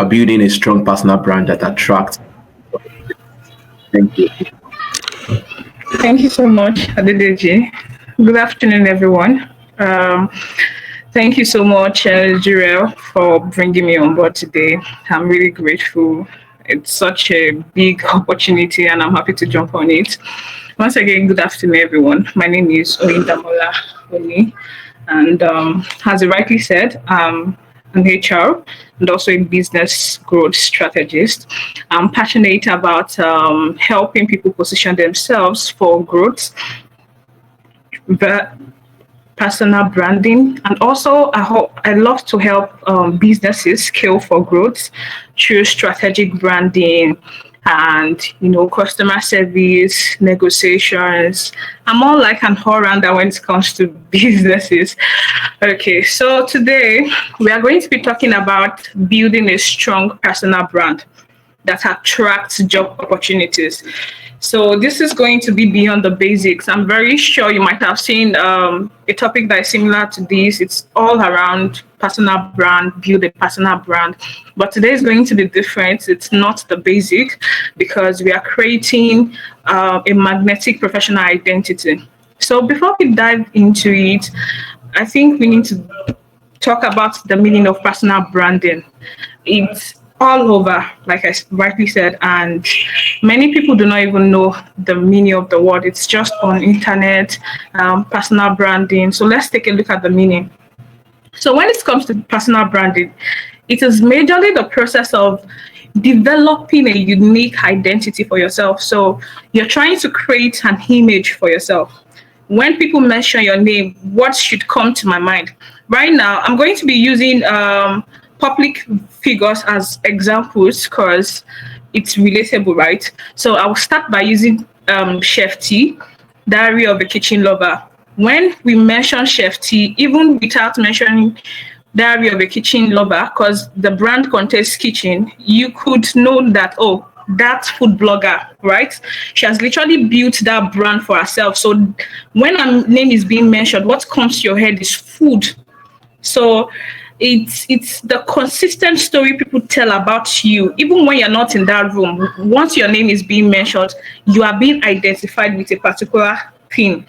building a strong personal brand that attracts. Thank you. Thank you so much, Adedeji. Good afternoon, everyone. Um, Thank you so much, Jirel, for bringing me on board today. I'm really grateful. It's such a big opportunity, and I'm happy to jump on it. Once again, good afternoon, everyone. My name is Oyindamola Oni, and as you rightly said, I'm HR and also a business growth strategist. I'm passionate about helping people position themselves for growth, but personal branding, and also I love to help businesses scale for growth through strategic branding and customer service negotiations. I'm more like an all-rounder when it comes to businesses. Okay, so today we are going to be talking about building a strong personal brand that attracts job opportunities. So this is going to be beyond the basics. I'm very sure you might have seen a topic that is similar to this. It's all around personal brand, build a personal brand. But today is going to be different. It's not the basic because we are creating a magnetic professional identity. So before we dive into it, I think we need to talk about the meaning of personal branding. It's all over, like I rightly said, and many people do not even know the meaning of the word. It's just on internet, personal branding. So let's take a look at the meaning. So when it comes to personal branding, it is majorly the process of developing a unique identity for yourself. So you're trying to create an image for yourself. When people mention your name, what should come to my mind? Right now, I'm going to be using public figures as examples because it's relatable, right? So I will start by using Chef T, Diary of a Kitchen Lover. When we mention Chef T, even without mentioning Diary of a Kitchen Lover, because the brand contains kitchen, you could know that, oh, that food blogger, right? She has literally built that brand for herself. So when her name is being mentioned, what comes to your head is food. So it's the consistent story people tell about you, even when you're not in that room. Once your name is being mentioned, you are being identified with a particular thing.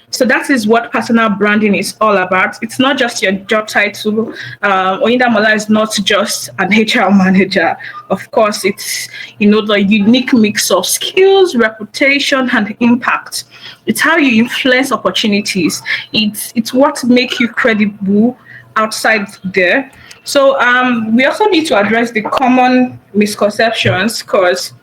So that is what personal branding is all about. It's not just your job title. Oyinda Mola is not just an HR manager. Of course, it's the unique mix of skills, reputation, and impact. It's how you influence opportunities. It's what makes you credible outside there. So we also need to address the common misconceptions because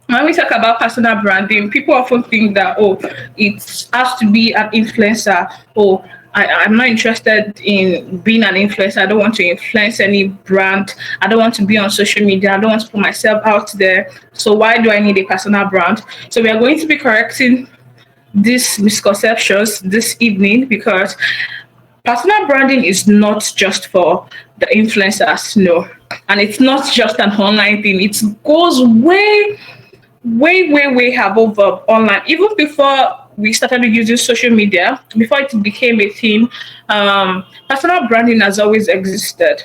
when we talk about personal branding, people often think that, oh, it has to be an influencer. Oh, I'm not interested in being an influencer. I don't want to influence any brand. I don't want to be on social media. I don't want to put myself out there. So why do I need a personal brand? So we are going to be correcting these misconceptions this evening because personal branding is not just for the influencers, no. And it's not just an online thing. It goes way above online. Even before we started using social media, before it became a thing, personal branding has always existed.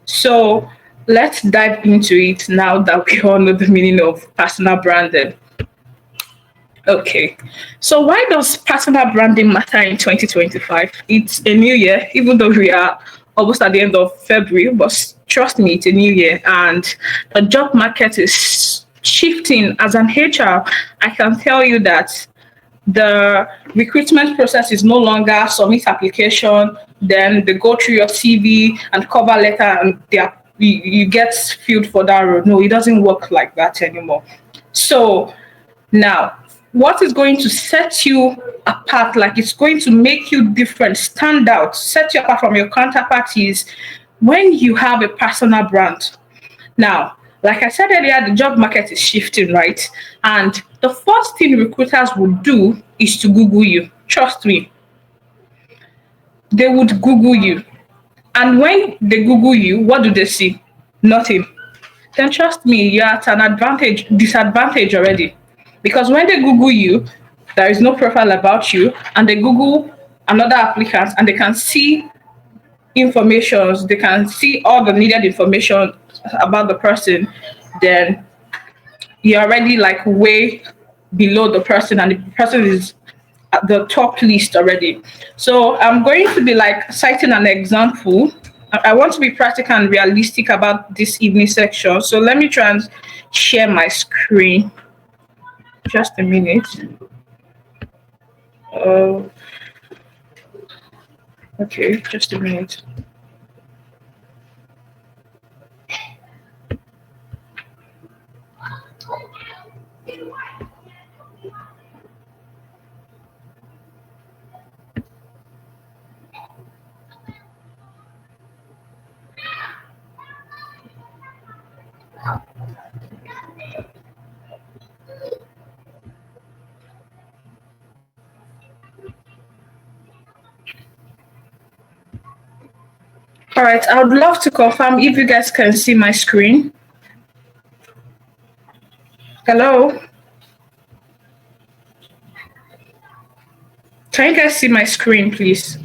So let's dive into it now that we all know the meaning of personal branding. Okay, so why does personal branding matter in 2025? It's a new year, even though we are almost at the end of February, but trust me, it's a new year and the job market is shifting. As an HR, I can tell you that the recruitment process is no longer submit application, then they go through your CV and cover letter and you get filled for that role. No, it doesn't work like that anymore. So now, what is going to set you apart, like it's going to make you different, stand out, set you apart from your counterparties when you have a personal brand. Now, like I said earlier, the job market is shifting, right? And the first thing recruiters would do is to Google you. Trust me, they would Google you. And when they Google you, what do they see? Nothing. Then trust me, you're at an disadvantage already. Because when they Google you, there is no profile about you, and they Google another applicant and they can see information, they can see all the needed information about the person, then you're already like way below the person, and the person is at the top list already. So I'm going to be like citing an example. I want to be practical and realistic about this evening section. So let me try and share my screen. Just a minute. Uh, okay, just a minute. All right, I would love to confirm if you guys can see my screen. Hello? Can you guys see my screen, please?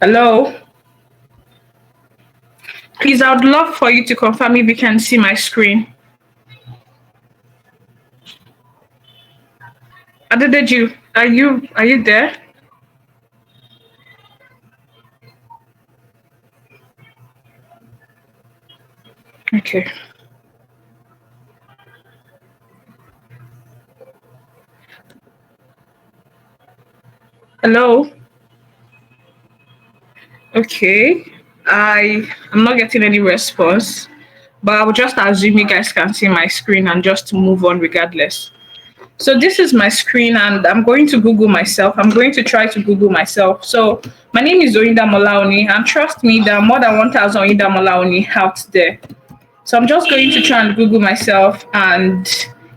Hello? Please, I would love for you to confirm if you can see my screen. Adedeju, are you there? Okay. Hello? Okay. I'm not getting any response, but I will just assume you guys can see my screen and just move on regardless. So this is my screen, and I'm going to Google myself. I'm going to try to Google myself. So my name is Oinda Molaoni, and trust me, there are more than 1,000 Oinda Molaoni out there. So I'm just going to try and Google myself, and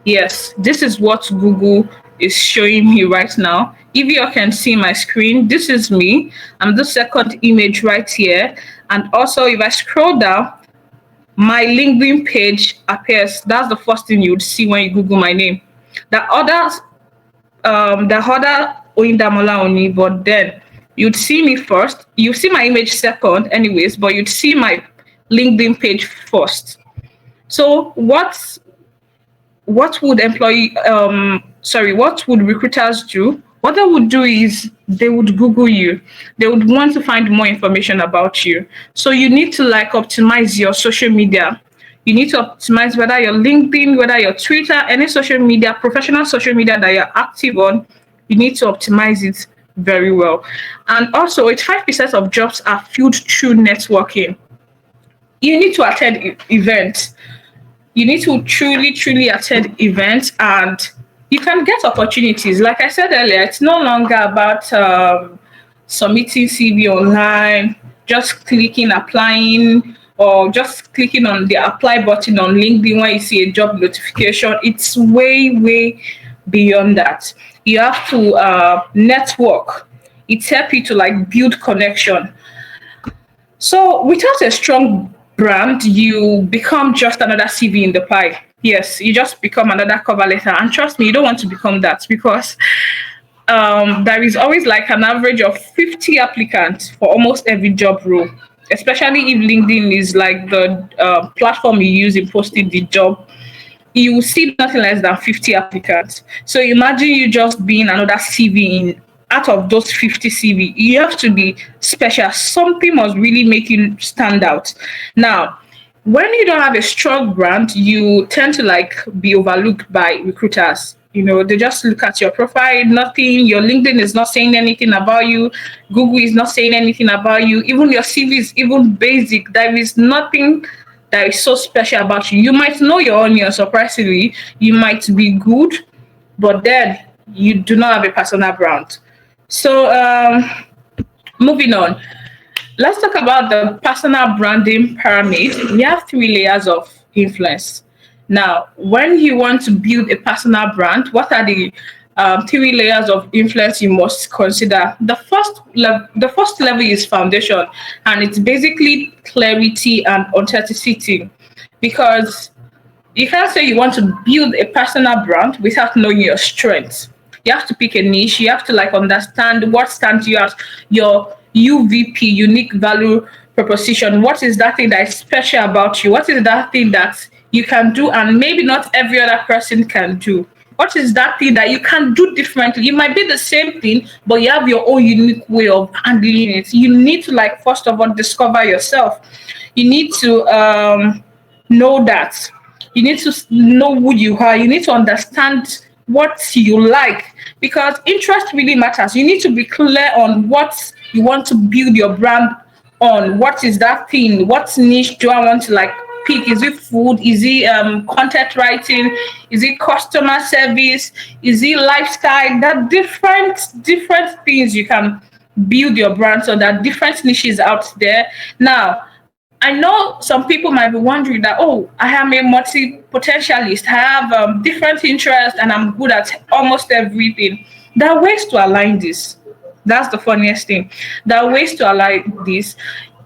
yes, this is what Google is showing me right now. If you can see my screen, this is me. I'm the second image right here. And also, if I scroll down, my LinkedIn page appears. That's the first thing you would see when you Google my name. The other Oindamola only, but then you'd see me first. You see my image second, anyways, but you'd see my LinkedIn page first. So what would what would recruiters do? What they would do is they would Google you. They would want to find more information about you. So you need to like optimize your social media. You need to optimize whether your LinkedIn, whether your Twitter, any social media, professional social media that you're active on, you need to optimize it very well. And also, 85% of jobs are filled through networking. You need to attend events. You need to truly attend events, and you can get opportunities. Like I said earlier, it's no longer about submitting CV online, just clicking applying, or just clicking on the apply button on LinkedIn when you see a job notification. It's way beyond that. You have to network. It's help you to like build connection. So without a strong brand, you become just another CV in the pie. Yes, you just become another cover letter. And trust me, you don't want to become that, because there is always like an average of 50 applicants for almost every job role, especially if LinkedIn is like the platform you use in posting the job. You will see nothing less than 50 applicants. So imagine you just being another CV in out of those 50 CV. You have to be special. Something must really make you stand out. Now, when you don't have a strong brand, you tend to like be overlooked by recruiters. You know, they just look at your profile, nothing. Your LinkedIn is not saying anything about you. Google is not saying anything about you. Even your CV is even basic. There is nothing that is so special about you. You might know your onion, surprisingly. You might be good, but then you do not have a personal brand. So, moving on. Let's talk about the personal branding pyramid. We have three layers of influence. Now, when you want to build a personal brand, what are the three layers of influence you must consider? The first level is foundation, and it's basically clarity and authenticity, because you can't say you want to build a personal brand without knowing your strengths. You have to pick a niche. You have to like understand what stands you out, your UVP, unique value proposition. What is that thing that is special about you? What is that thing that you can do and maybe not every other person can do? What is that thing that you can do differently? It might be the same thing, but you have your own unique way of handling it. You need to, like, first of all, discover yourself. You need to know that. You need to know who you are. You need to understand what you like, because interest really matters. You need to be clear on what you want to build your brand on. What is that thing? What niche do I want to, like, pick? Is it food? Is it content writing? Is it customer service? Is it lifestyle? There are different things you can build your brand. So there are different niches out there. Now, I know some people might be wondering that, oh, I am a multi potentialist. I have different interests and I'm good at almost everything. There are ways to align this. That's the funniest thing. There are ways to align this,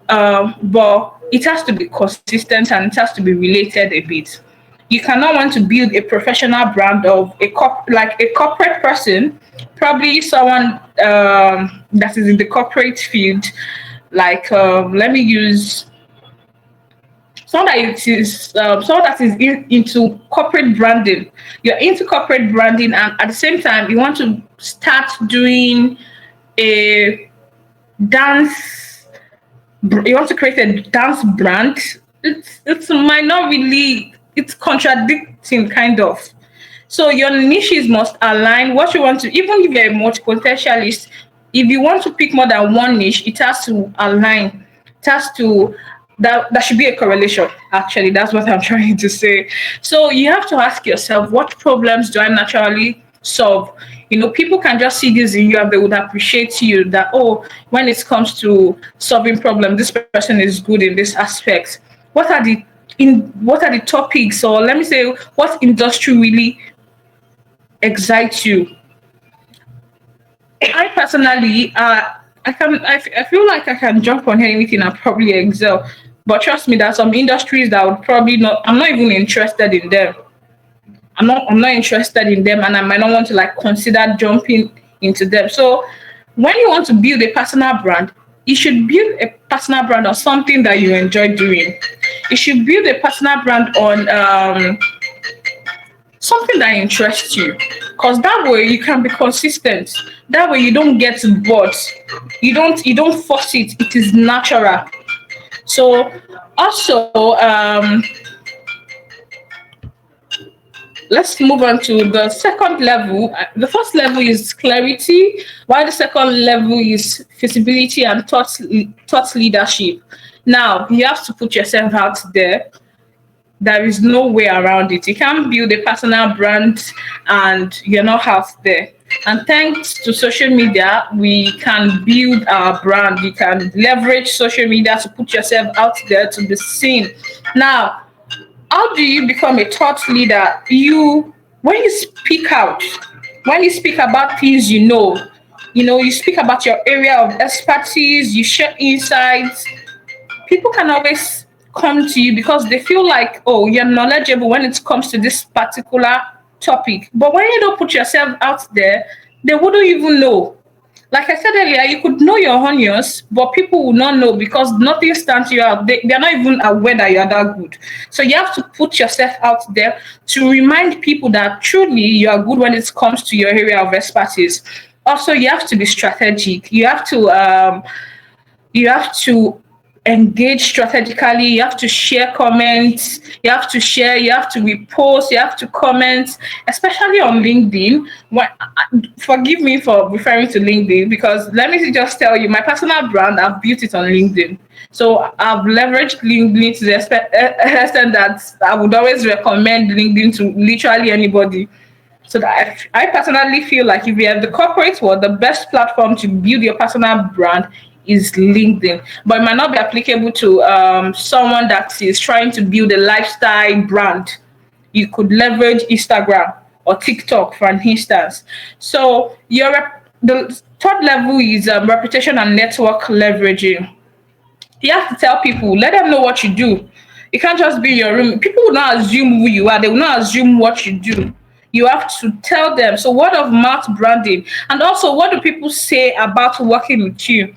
but it has to be consistent and it has to be related a bit. You cannot want to build a professional brand of like a corporate person, probably someone that is in the corporate field. Like, let me use someone that is into corporate branding. You're into corporate branding, and at the same time, you want to start doing a dance. You want to create a dance brand. It's might not really. It's contradicting, kind of. So your niches must align what you want to. Even if you're a multi potentialist, if you want to pick more than one niche, it has to align. It has to, that should be a correlation. Actually, that's what I'm trying to say. So you have to ask yourself, what problems do I naturally solve? People can just see this in you and they would appreciate you, that, oh, when it comes to solving problems, this person is good in this aspect. What are the what are the topics, or let me say, what industry really excites you? I personally, I feel like I can jump on anything and probably excel. But trust me, there are some industries that would probably not. I'm not even interested in them. I'm not interested in them, and I might not want to, like, consider jumping into them. So when you want to build a personal brand, you should build a personal brand on something that you enjoy doing. You should build a personal brand on something that interests you, because that way you can be consistent. That way you don't get bored. You don't force it. It is natural. So also, let's move on to the second level. The first level is clarity, while the second level is feasibility and thought leadership. Now you have to put yourself out there. There is no way around it. You can't build a personal brand and you're not out there. And thanks to social media, we can build our brand. You can leverage social media to put yourself out there to be seen. Now, how do you become a thought leader? When you speak out, when you speak about things, you speak about your area of expertise, you share insights. People can always come to you because they feel like, oh, you're knowledgeable when it comes to this particular topic. But when you don't put yourself out there, they wouldn't even know. Like I said earlier, you could know your onions, but people will not know because nothing stands you out. They're not even aware that you're that good. So you have to put yourself out there to remind people that truly you are good when it comes to your area of expertise. Also, you have to be strategic. You have to engage strategically. You have to share comments. You have to repost, you have to comment, especially on LinkedIn. Forgive me for referring to LinkedIn, because let me just tell you, my personal brand, I've built it on LinkedIn. So I've leveraged LinkedIn to the extent that I would always recommend LinkedIn to literally anybody. So that I personally feel like if you're in the corporate world, the best platform to build your personal brand is LinkedIn. But it might not be applicable to someone that is trying to build a lifestyle brand. You could leverage Instagram or TikTok, for an instance. So the third level is reputation and network leveraging. You have to tell people, let them know what you do. You can't just be in your room. People will not assume who you are, they will not assume what you do. You have to tell them. So word of mouth branding. And also, what do people say about working with you?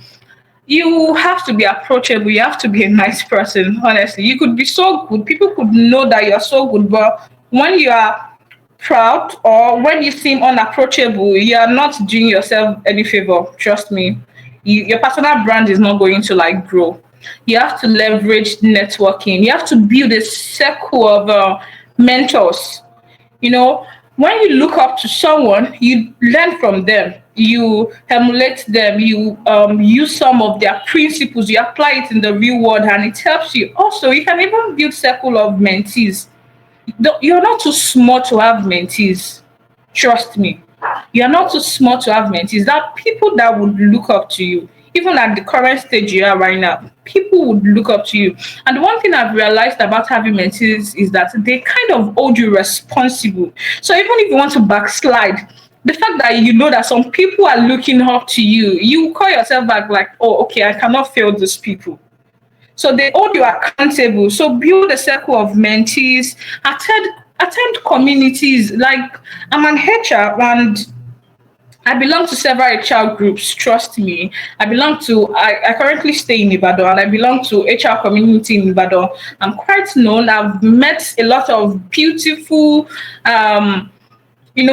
You have to be approachable. You have to be a nice person. Honestly, you could be so good. People could know that you're so good, but when you are proud or when you seem unapproachable, you are not doing yourself any favor. Trust me. Your personal brand is not going to like grow. You have to leverage networking. You have to build a circle of mentors. You know, when you look up to someone, you learn from them, you emulate them, you use some of their principles, you apply it in the real world, and it helps you. Also, you can even build circle of mentees. You're not too small to have mentees. Trust me. You're not too small to have mentees. There are people that would look up to you. Even at the current stage you are right now, people would look up to you. And one thing I've realized about having mentees is that they kind of hold you responsible. So even if you want to backslide, the fact that you know that some people are looking up to you, you call yourself back like, oh, okay, I cannot fail these people. So they hold you accountable. So build a circle of mentees, attend communities. Like I'm an HR and I belong to several HR groups. Trust me. I currently stay in Ibadan and I belong to HR community in Ibadan. I'm quite known. I've met a lot of beautiful um,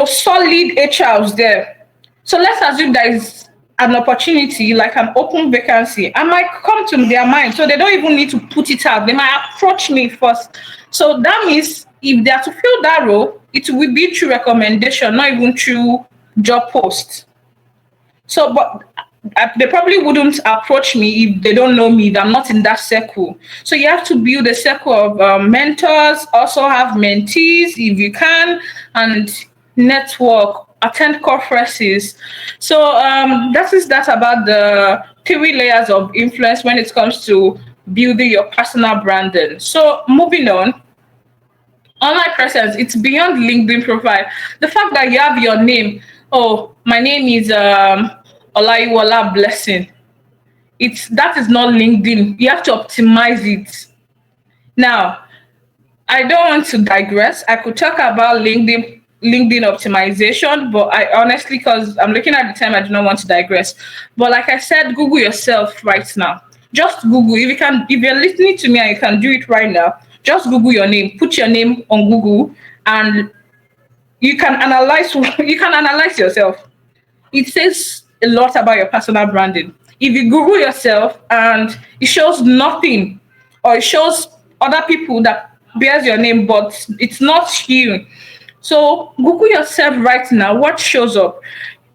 solid HRs there. So let's assume there is an opportunity, like an open vacancy. I might come to their mind, so they don't even need to put it out. They might approach me first. So that means if they are to fill that role, it will be through recommendation, not even through job post. So, but they probably wouldn't approach me if they don't know me, if I'm not in that circle. So you have to build a circle of mentors, also have mentees if you can, and network, attend conferences. So that is about the three layers of influence when it comes to building your personal branding. So moving on, online presence, it's beyond LinkedIn profile. The fact that you have your name, oh, my name is Olaiwola Blessing. It's that is not LinkedIn. You have to optimize it. Now, I don't want to digress. I could talk about LinkedIn optimization, but I honestly, because I'm looking at the time, I do not want to digress. But like I said, Google yourself right now. Just Google. If you're listening to me and you can do it right now, just Google your name. Put your name on Google, and you can analyze. You can analyze yourself. It says a lot about your personal branding. If you Google yourself and it shows nothing, or it shows other people that bears your name, but it's not you. So Google yourself right now. What shows up?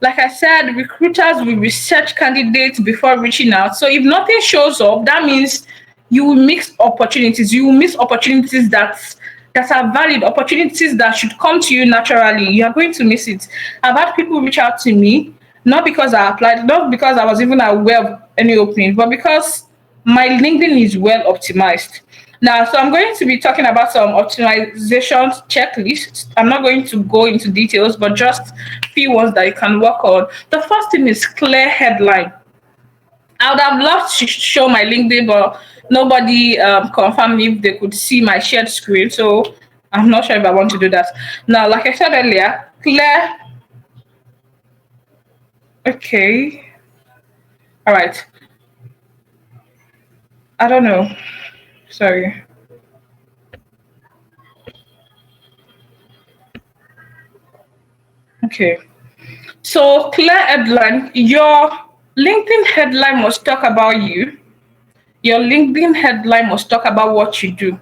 Like I said, recruiters will research candidates before reaching out. So if nothing shows up, that means you will miss opportunities. You will miss opportunities that are valid, opportunities that should come to you naturally. You are going to miss it. I've had people reach out to me, not because I applied, not because I was even aware of any opening, but because my LinkedIn is well optimized. Now, so I'm going to be talking about some optimization checklists. I'm not going to go into details, but just few ones that you can work on. The first thing is clear headline. I would have loved to show my LinkedIn, but nobody confirmed if they could see my shared screen. So I'm not sure if I want to do that. Now, like I said earlier, clear. Okay. All right. I don't know. Sorry. Okay. So clear headline. Your LinkedIn headline must talk about you. Your LinkedIn headline must talk about what you do.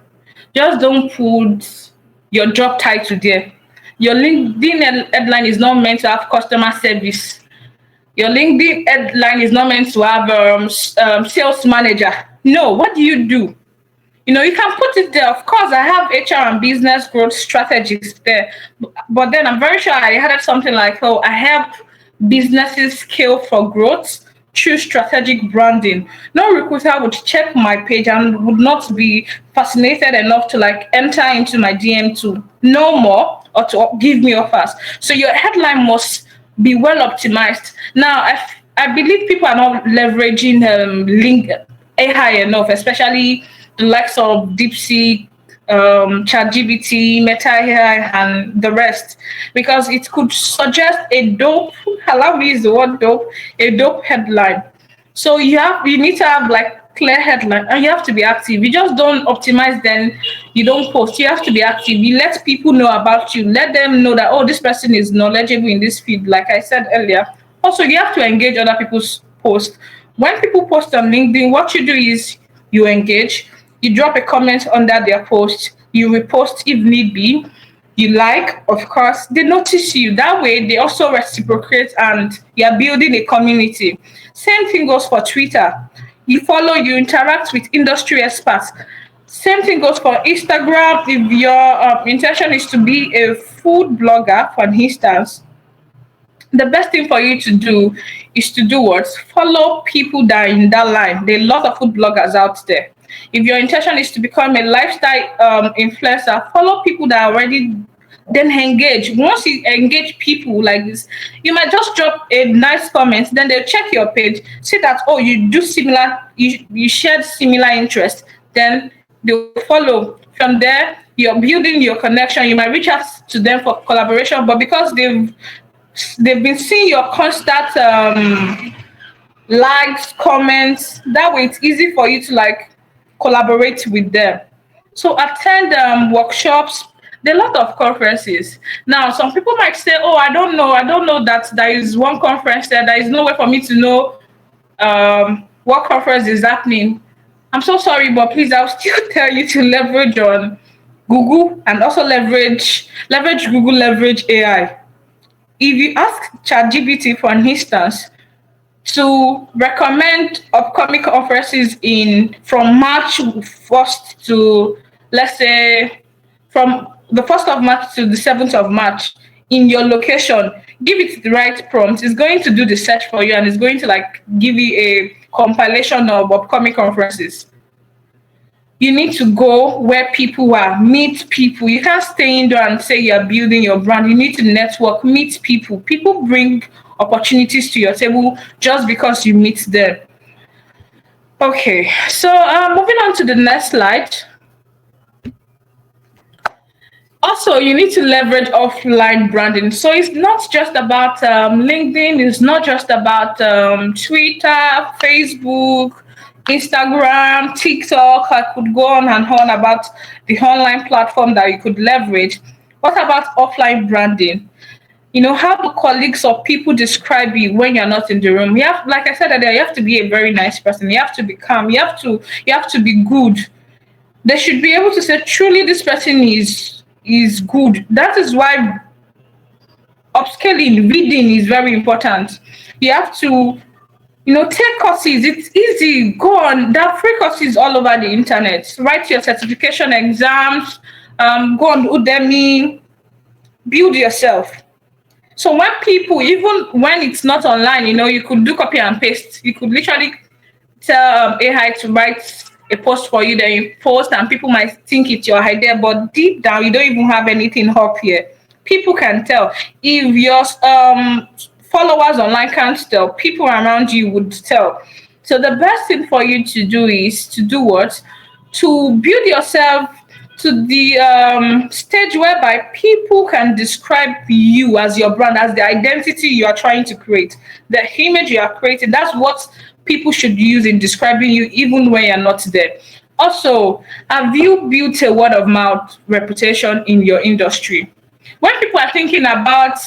Just don't put your job title there. Your LinkedIn headline is not meant to have customer service. Your LinkedIn headline is not meant to have sales manager. No, what do you do? You can put it there. Of course, I have HR and business growth strategies there. But then I'm very sure I added something like, oh, I help businesses scale for growth through strategic branding. No recruiter would check my page and would not be fascinated enough to like enter into my DM to know more or to give me offers. So your headline must be well optimized. Now, I believe people are not leveraging link AI enough, especially the likes of DeepSeek, ChatGPT, Meta AI, and the rest, because it could suggest a dope. Allow me use the word dope. A dope headline. So you need to have like clear headline, and you have to be active. You just don't optimize, then you don't post. You have to be active. You let people know about you. Let them know that, oh, this person is knowledgeable in this field, like I said earlier. Also, you have to engage other people's posts. When people post on LinkedIn, what you do is you engage, you drop a comment under their post, you repost if need be, you like, of course, they notice you. That way, they also reciprocate and you're building a community. Same thing goes for Twitter. You follow, you interact with industry experts. Same thing goes for Instagram. If your intention is to be a food blogger, for instance, the best thing for you to do is to do what? Follow people that are in that line. There are a lot of food bloggers out there. If your intention is to become a lifestyle influencer, follow people that are already, then engage. Once you engage people like this, you might just drop a nice comment, then they'll check your page, see that, oh, you do similar, you shared similar interests, then they'll follow. From there, you're building your connection. You might reach out to them for collaboration, but because they've been seeing your constant likes, comments. That way, it's easy for you to like collaborate with them. So attend workshops. There are a lot of conferences. Now, some people might say, "Oh, I don't know that there is one conference there. There is no way for me to know what conference is happening." I'm so sorry, but please, I'll still tell you to leverage on Google, and also leverage Google, leverage AI. If you ask ChatGPT, for an instance, to recommend upcoming conferences in from March 1st to, let's say, from the 1st of March to the 7th of March in your location, give it the right prompt. It's going to do the search for you and it's going to like give you a compilation of upcoming conferences. You need to go where people are, meet people. You can't stay indoor and say you're building your brand. You need to network, meet people. People bring opportunities to your table just because you meet them. Okay, so moving on to the next slide. Also, you need to leverage offline branding. So it's not just about LinkedIn, it's not just about Twitter, Facebook, Instagram, TikTok. I could go on and on about the online platform that you could leverage. What about offline branding? You know, how do colleagues or people describe you when you're not in the room? You have, like I said earlier, you have to be a very nice person. You have to be calm. You have to be good. They should be able to say truly this person is good. That is why upscaling reading is very important. You have to, you know, take courses. It's easy. Go on. There are free courses all over the internet. Write your certification exams. Go on Udemy. Build yourself. So when people, even when it's not online, you know, you could do copy and paste. You could literally tell AI to write a post for you, then you post, and people might think it's your idea, but deep down, you don't even have anything up here. People can tell. If your followers online can't tell, people around you would tell. So the best thing for you to do is to do what? To build yourself to the stage whereby people can describe you as your brand, as the identity you are trying to create, the image you are creating. That's what people should use in describing you, even when you're not there. Also, have you built a word of mouth reputation in your industry? When people are thinking about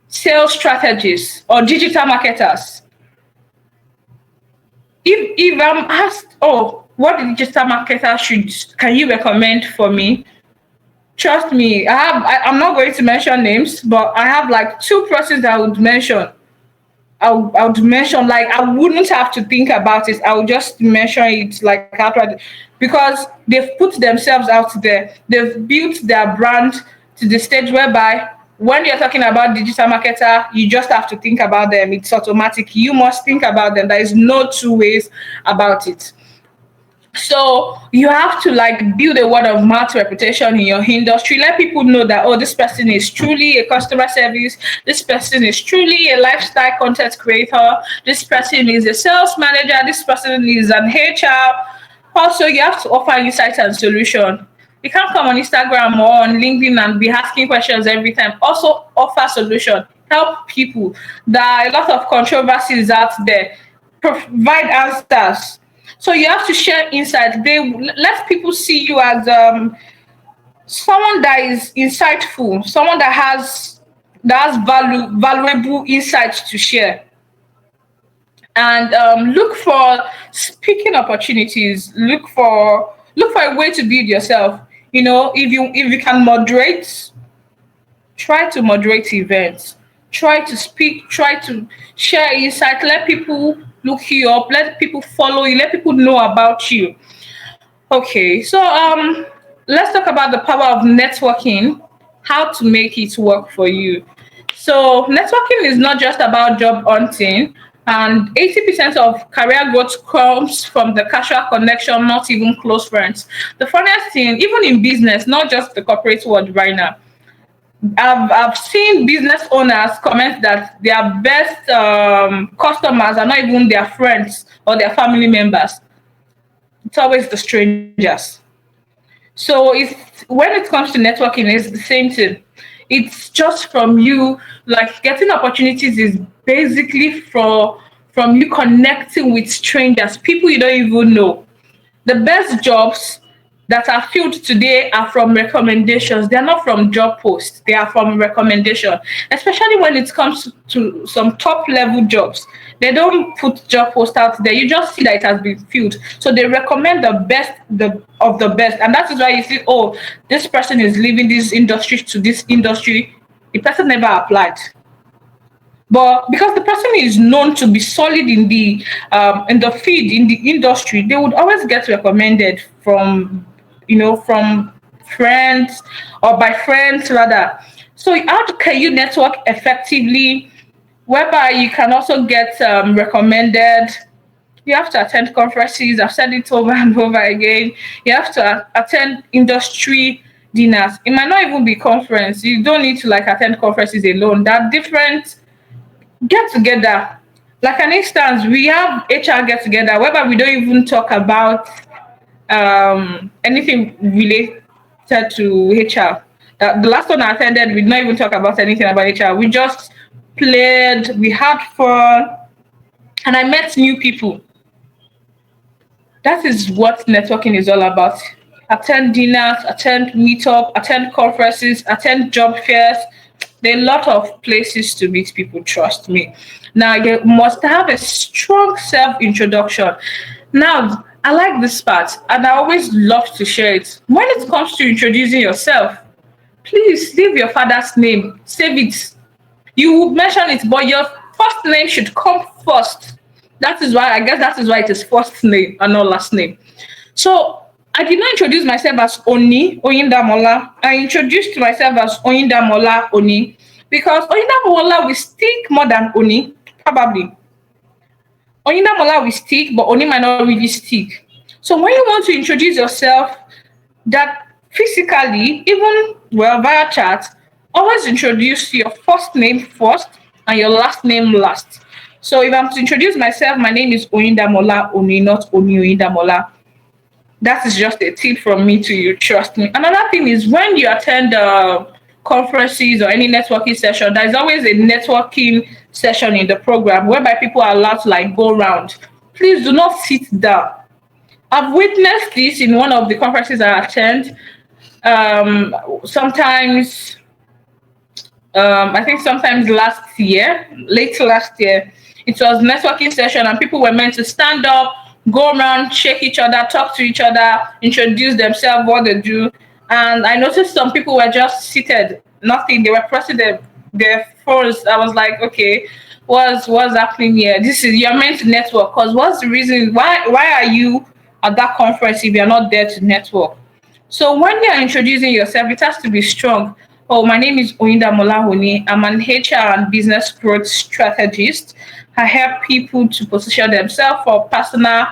sales strategies or digital marketers, if I'm asked, oh, what digital marketer should can you recommend for me? Trust me, I'm not going to mention names, but I have like two persons I would mention. I would mention, like, I wouldn't have to think about it. I would just mention it like outright because they've put themselves out there. They've built their brand to the stage whereby when you're talking about digital marketer, you just have to think about them. It's automatic. You must think about them. There is no two ways about it. So you have to like build a word of mouth reputation in your industry. Let people know that, oh, this person is truly a customer service. This person is truly a lifestyle content creator. This person is a sales manager. This person is an HR. Also, you have to offer insights and solution. You can't come on Instagram or on LinkedIn and be asking questions every time. Also offer solution. help people. There are a lot of controversies out there. Provide answers. So you have to share insight. They let people see you as someone that is insightful, someone that has valuable insights to share. And look for speaking opportunities. Look for a way to build yourself. You know, if you can moderate, try to moderate events. Try to speak. Try to share insight. Let people look you up. Let people follow you. Let people know about you. Okay, so let's talk about the power of networking, how to make it work for you. So networking is not just about job hunting, and 80% of career growth comes from the casual connection, not even close friends. The funniest thing, even in business, not just the corporate world right now, I've seen business owners comment that their best customers are not even their friends or their family members. It's always the strangers. So when it comes to networking, it's the same thing. It's just from you, like getting opportunities is basically from you connecting with strangers, people you don't even know. The best jobs that are filled today are from recommendations. They're not from job posts. They are from recommendation. Especially when it comes to some top level jobs. They don't put job posts out there. You just see that it has been filled. So they recommend the best of the best. And that is why you see, oh, this person is leaving this industry to this industry. The person never applied, but because the person is known to be solid in the field, in the industry, they would always get recommended from, from friends, or by friends rather. So how can you network effectively, whereby you can also get recommended? You have to attend conferences. I've said it over and over again. You have to attend industry dinners. It might not even be conference. You don't need to like attend conferences alone. There are different get together. Like an instance, we have HR get together whereby we don't even talk about anything related to HR. The last one I attended, we did not even talk about anything about HR. We just played, we had fun, and I met new people. That is what networking is all about. Attend dinners, attend meetup, attend conferences, attend job fairs. There are a lot of places to meet people, trust me. Now, you must have a strong self introduction. Now, I like this part and I always love to share it. When it comes to introducing yourself, please leave your father's name, save it. You would mention it, but your first name should come first. That is why, I guess that is why it is first name and not last name. So I did not introduce myself as Oni Oyindamola. I introduced myself as Oyindamola Oni because Oyindamola will stick more than Oni, probably. Oyindamola will stick, but Oni might not really stick. So when you want to introduce yourself, that physically, even well via chat, always introduce your first name first and your last name last. So if I'm to introduce myself, my name is Oyindamola Oni, not Oni Oyindamola. That is just a tip from me to you. Trust me. Another thing is when you attend conferences or any networking session, there's always a networking session in the program whereby people are allowed to like go around. Please do not sit down. I've witnessed this in one of the conferences I attend. Sometimes, I think sometimes last year, late last year, it was networking session and people were meant to stand up, go around, shake each other, talk to each other, introduce themselves, what they do. And I noticed some people were just seated, nothing. They were pressing their phones. I was like, okay, what's happening here? This is you're meant to network. Cause what's the reason? Why are you at that conference if you're not there to network? So when you're introducing yourself, it has to be strong. Oh, my name is Oyinda Molahuni. I'm an HR and business growth strategist. I help people to position themselves for personal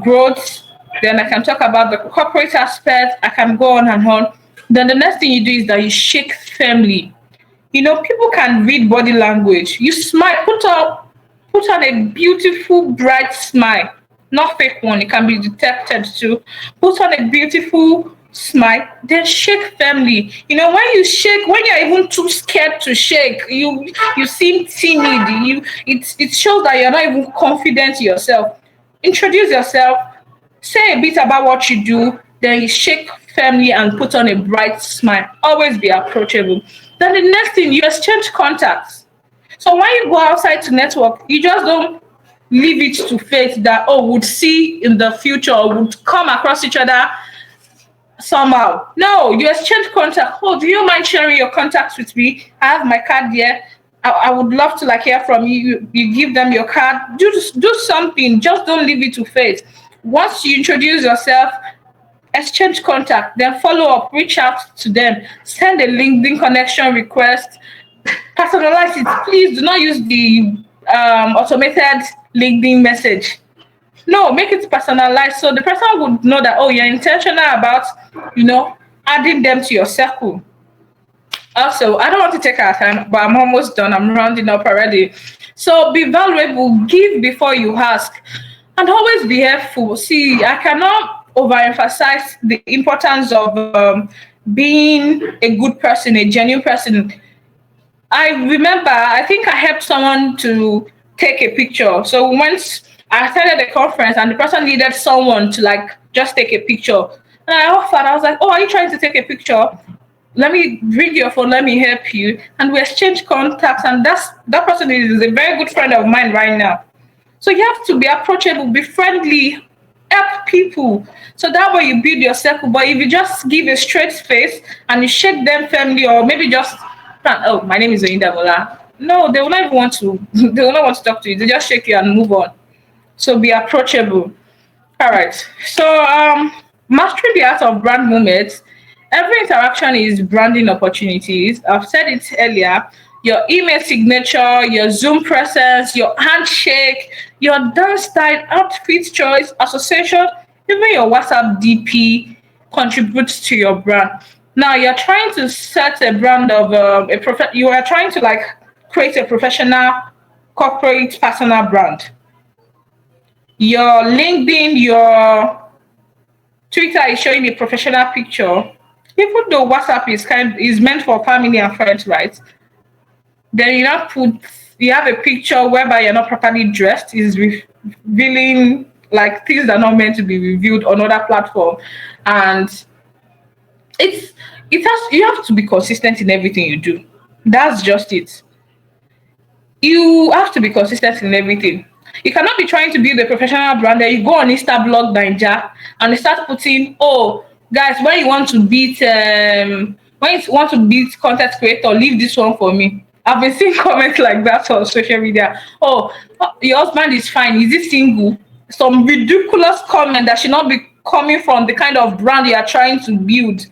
growth. Then I can talk about the corporate aspect. I can go on and on. Then the next thing you do is that you shake firmly. You know, people can read body language. You smile, put on a beautiful, bright smile, not fake one. It can be detected too. Put on a beautiful smile, then shake firmly. When you shake, when you're even too scared to shake, you seem timid. It shows that you're not even confident in yourself. Introduce yourself, say a bit about what you do, then you shake firmly and put on a bright smile. Always be approachable. Then the next thing, you exchange contacts. So when you go outside to network, you just don't leave it to fate that, oh, would see in the future or would come across each other somehow. No, you exchange contact. Oh, do you mind sharing your contacts with me? I have my card here. I would love to hear from you. You give them your card. Do something. Just don't leave it to fate. Once you introduce yourself, exchange contact, then follow up, reach out to them, send a LinkedIn connection request, personalize it. Please do not use the automated LinkedIn message. No, make it personalized so the person would know that, oh, you're intentional about, you know, adding them to your circle. Also, I don't want to take our time, but I'm almost done. I'm rounding up already. So be valuable, give before you ask, and always be helpful. See, I cannot overemphasize the importance of being a good person, a genuine person. I remember, I think I helped someone to take a picture. So once I attended a conference and the person needed someone to just take a picture. And I offered, I was like, oh, are you trying to take a picture? Let me bring your phone, let me help you. And we exchange contacts. And that person is a very good friend of mine right now. So you have to be approachable, be friendly, help people. So that way you build your circle. But if you just give a straight face and you shake them firmly, or maybe just, oh, my name is Oyinda Bola. No, they will not even want to. They will not want to talk to you. They just shake you and move on. So be approachable. All right. So mastering the art of brand moments. Every interaction is branding opportunities. I've said it earlier. Your email signature, your Zoom presence, your handshake, your dance style, outfit choice, association, even your WhatsApp DP contributes to your brand. Now you're trying to set a brand of you are trying to create a professional corporate personal brand. Your LinkedIn, your Twitter is showing a professional picture. Even though WhatsApp is meant for family and friends, right? Then you have a picture whereby you're not properly dressed, is revealing things that are not meant to be revealed on other platform. And it's you have to be consistent in everything you do. That's just it. You have to be consistent in everything. You cannot be trying to build a professional brand, then you go on Insta blog Ninja and you start putting, oh, guys, when you want to beat content creator, leave this one for me. I've been seeing comments like that on social media. Oh, your husband is fine. Is he single? Some ridiculous comment that should not be coming from the kind of brand you are trying to build.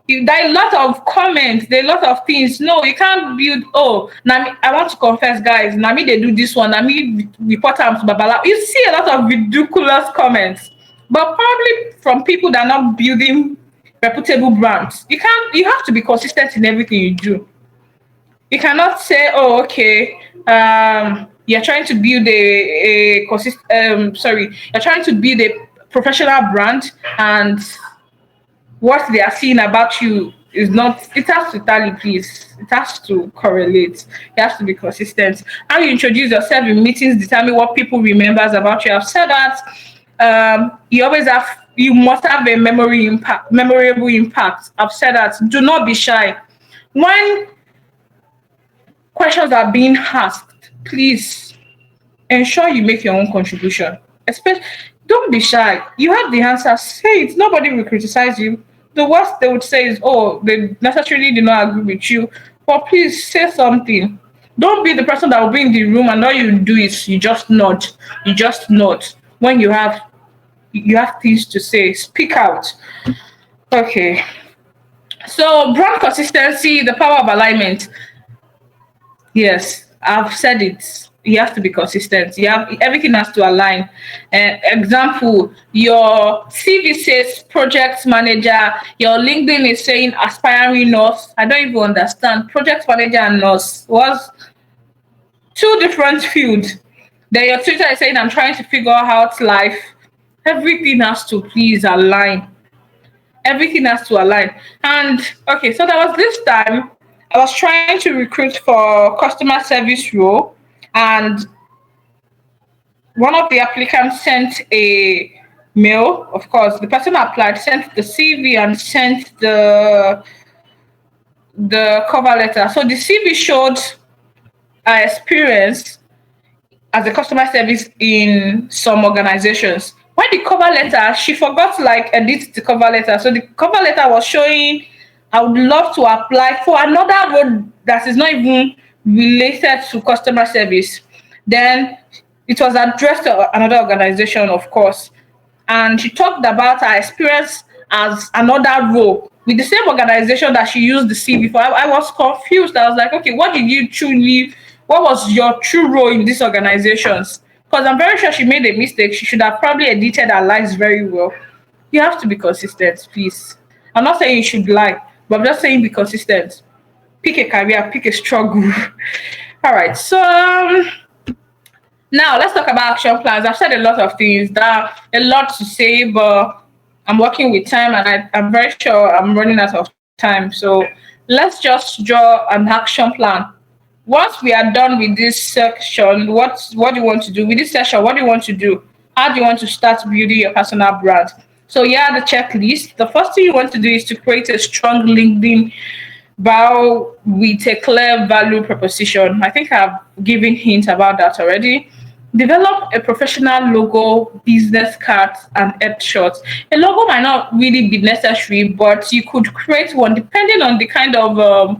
There are a lot of comments, there are a lot of things. No, you can't build. Oh, now I want to confess, guys. Now me they do this one. Now me report them to Babala. You see a lot of ridiculous comments, but probably from people that are not building reputable brands. You have to be consistent in everything you do. You cannot say, oh, okay, you're trying to build you're trying to build a professional brand, and what they are seeing about you is not, it has to tally, please. It has to correlate. It has to be consistent. How you introduce yourself in meetings determine what people remembers about you. I've said that you must have a memorable impact. I've said that. Do not be shy. When questions are being asked, please ensure you make your own contribution. Especially, don't be shy. You have the answer. Say it. Nobody will criticize you. The worst they would say is, "Oh, they necessarily do not agree with you." But please say something. Don't be the person that will be in the room and all you do is you just nod. You just nod. When you have things to say, speak out. Okay. So brand consistency, the power of alignment. Yes, I've said it. You have to be consistent. Everything has to align. Example, your CV says project manager, your LinkedIn is saying aspiring nurse. I don't even understand. Project manager and nurse was two different fields. Then your Twitter is saying I'm trying to figure out life. Everything has to please align. Everything has to align. And okay, so there was this time I was trying to recruit for customer service role, and one of the applicants sent a mail. Of course, the person applied, sent the CV, and sent the cover letter. So the CV showed our experience as a customer service in some organizations. When the cover letter, she forgot to like edit the cover letter. So the cover letter was showing I would love to apply for another role that is not even related to customer service. Then it was addressed to another organization, of course. And she talked about her experience as another role with the same organization that she used the CV for. I was confused. I was like, okay, what did you truly, what was your true role in these organizations? Because I'm very sure she made a mistake. She should have probably edited her lies very well. You have to be consistent, please. I'm not saying you should lie, but I'm just saying be consistent. Pick a career, pick a struggle. All right. So now let's talk about action plans. I've said a lot of things. That a lot to say, but I'm working with time, and I'm very sure I'm running out of time. So let's just draw an action plan. Once we are done with this section, what do you want to do with this session? What do you want to do? How do you want to start building your personal brand? So yeah, the checklist. The first thing you want to do is to create a strong LinkedIn bio with a clear value proposition. I think I've given hints about that already. Develop a professional logo, business cards, and headshots. A logo might not really be necessary, but you could create one depending on the kind of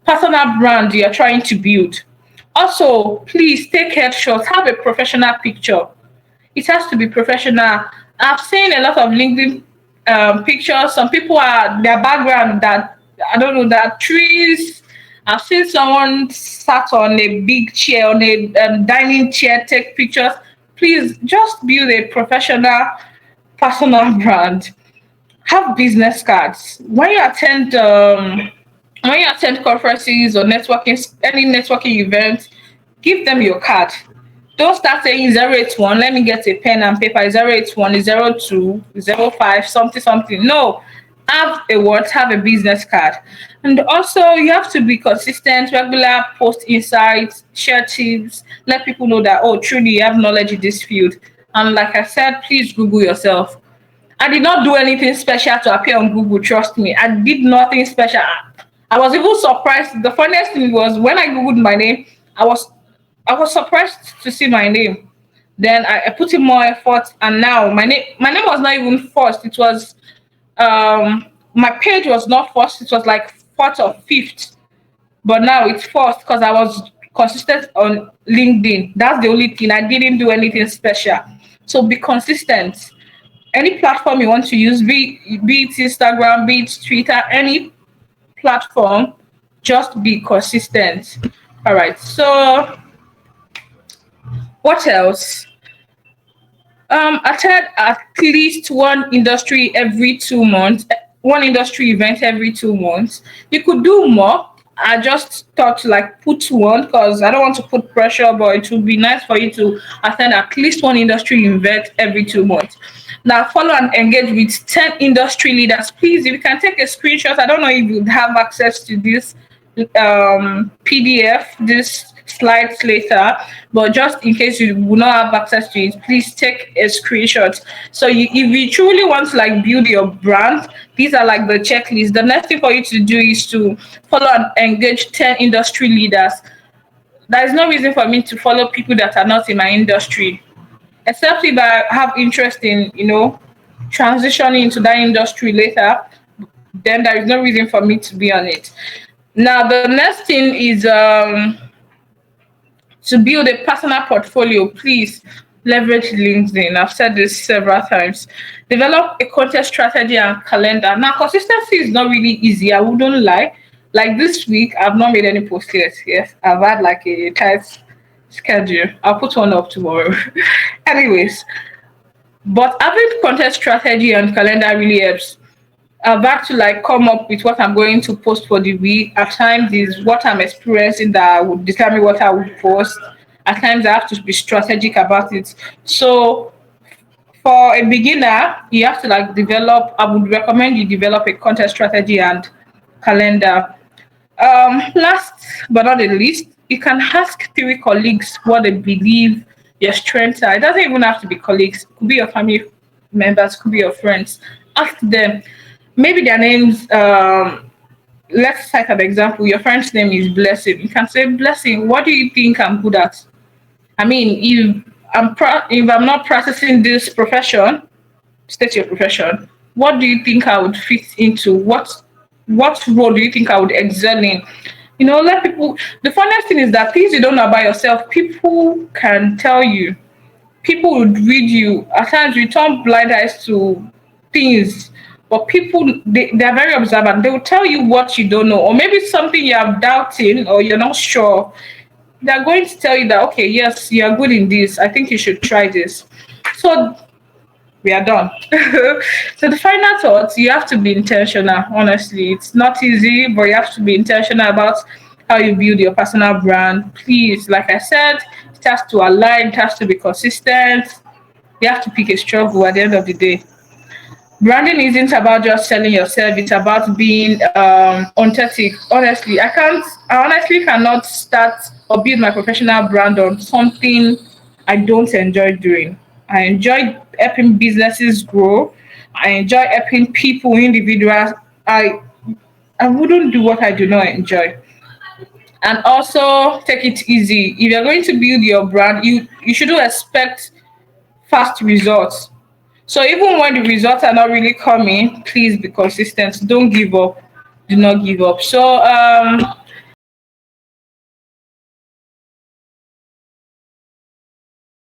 personal brand you're trying to build. Also, please take headshots, have a professional picture. It has to be professional. I've seen a lot of LinkedIn pictures. Some people are their background that I don't know that trees. I've seen someone sat on a big chair on a dining chair take pictures. Please just build a professional personal brand. Have business cards when you attend conferences or networking any networking events. Give them your card. Don't start saying 081, let me get a pen and paper, 081, 02, 05, something, something. No, have a what? Have a business card. And also, you have to be consistent, regular, post insights, share tips, let people know that, oh, truly you have knowledge in this field. And like I said, please Google yourself. I did not do anything special to appear on Google, trust me. I did nothing special. I was even surprised. The funniest thing was when I Googled my name, I was I was surprised to see my name. Then I put in more effort, and now my name was not even first. It was my page was not first. It was like fourth or fifth, but now it's first because I was consistent on LinkedIn. That's the only thing. I didn't do anything special. So be consistent. Any platform you want to use, be it Instagram, be it Twitter, any platform, just be consistent. All right. So what else? Attend at least one industry every 2 months, one industry event every 2 months. You could do more. I just thought to like put one because I don't want to put pressure, but it would be nice for you to attend at least one industry event every 2 months. Now follow and engage with 10 industry leaders. Please, if you can take a screenshot, I don't know if you have access to this PDF, this slides later, but just in case you will not have access to it, please take a screenshot. So if you truly want to like build your brand, these are like the checklist. The next thing for you to do is to follow and engage 10 industry leaders. There is no reason for me to follow people that are not in my industry, except if I have interest in, transitioning into that industry later, then there is no reason for me to be on it. Now, the next thing is to build a personal portfolio. Please leverage LinkedIn. I've said this several times. Develop a content strategy and calendar. Now, consistency is not really easy. I wouldn't lie. Like this week, I've not made any posts yet. Yes, I've had like a tight schedule. I'll put one up tomorrow. Anyways, but having content strategy and calendar really helps. I've had to like come up with what I'm going to post for the week. At times is what I'm experiencing that would determine what I would post. At times I have to be strategic about it. So For a beginner, you have to like develop. I would recommend you develop a content strategy and calendar. Last but not the least, you can ask three colleagues what they believe your strengths are. It doesn't even have to be colleagues, it could be your family members, could be your friends. Ask them. Maybe their names, let's take an example. Your friend's name is Blessing. You can say, Blessing, what do you think I'm good at? I mean, if I'm not practicing this profession, state your profession. What do you think I would fit into? What role do you think I would excel in? Let people. The funniest thing is that things you don't know about yourself, people can tell you. People would read you. At times, you turn blind eyes to things, but people they are very observant. They will tell you what you don't know, or maybe something you are doubting or you're not sure. They're going to tell you that, okay, yes, you are good in this. I think you should try this. So we are done. So the final thoughts, you have to be intentional. Honestly, it's not easy, but you have to be intentional about how you build your personal brand. Please, like I said, it has to align, it has to be consistent. You have to pick a struggle at the end of the day. Branding isn't about just selling yourself, it's about being authentic. Honestly, I honestly cannot start or build my professional brand on something I don't enjoy doing. I enjoy helping businesses grow. I enjoy helping people, individuals. I wouldn't do what I do not enjoy. And also take it easy. If you're going to build your brand, you shouldn't expect fast results. So even when the results are not really coming, please be consistent. Don't give up. Do not give up. So